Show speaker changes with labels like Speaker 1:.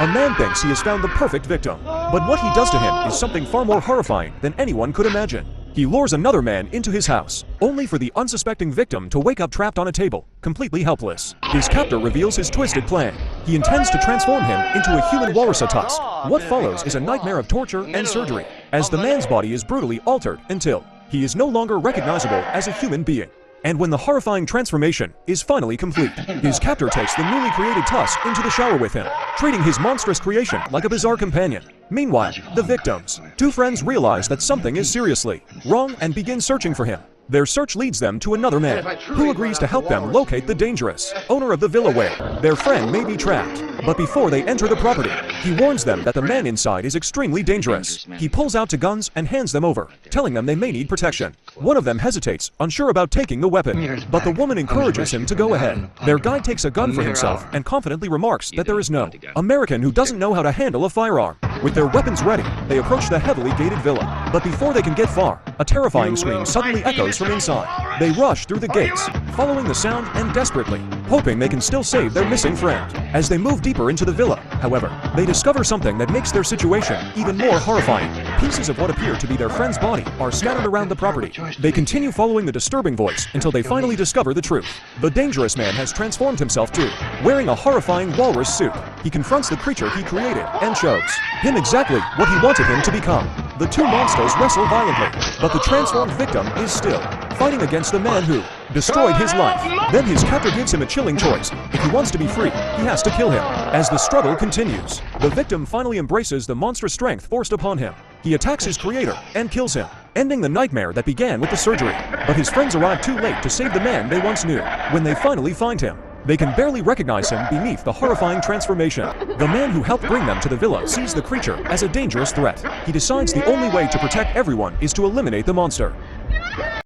Speaker 1: A man thinks he has found the perfect victim, but what he does to him is something far more horrifying than anyone could imagine. He lures another man into his house, only for the unsuspecting victim to wake up trapped on a table, completely helpless. His captor reveals his twisted plan. He intends to transform him into a human walrus tusk. What follows is a nightmare of torture and surgery, as the man's body is brutally altered until he is no longer recognizable as a human being. And when the horrifying transformation is finally complete, his captor takes the newly created Tusk into the shower with him, treating his monstrous creation like a bizarre companion. Meanwhile, the victims, two friends, realize that something is seriously wrong and begin searching for him. Their search leads them to another man, who agrees to help them locate the dangerous owner of the villa where their friend may be trapped. But before they enter the property, he warns them that the man inside is extremely dangerous. He pulls out two guns and hands them over, telling them they may need protection. One of them hesitates, unsure about taking the weapon, but the woman encourages him to go ahead. Their guide takes a gun for himself and confidently remarks that there is no American who doesn't know how to handle a firearm. With their weapons ready, they approach the heavily gated villa. But before they can get far, a terrifying scream suddenly echoes from inside. They rush through the gates, following the sound and desperately hoping they can still save their missing friend. As they move deeper into the villa, however, they discover something that makes their situation even more horrifying. Pieces of what appear to be their friend's body are scattered around the property. They continue following the disturbing voice until they finally discover the truth. The dangerous man has transformed himself too, wearing a horrifying walrus suit. He confronts the creature he created and shows him exactly what he wanted him to become. The two monsters wrestle violently, but the transformed victim is still fighting against the man who destroyed his life. Then his captor gives him a chilling choice. If he wants to be free, he has to kill him. As the struggle continues, the victim finally embraces the monstrous strength forced upon him. He attacks his creator and kills him, ending the nightmare that began with the surgery. But his friends arrive too late to save the man they once knew. When they finally find him, they can barely recognize him beneath the horrifying transformation. The man who helped bring them to the villa sees the creature as a dangerous threat. He decides the only way to protect everyone is to eliminate the monster.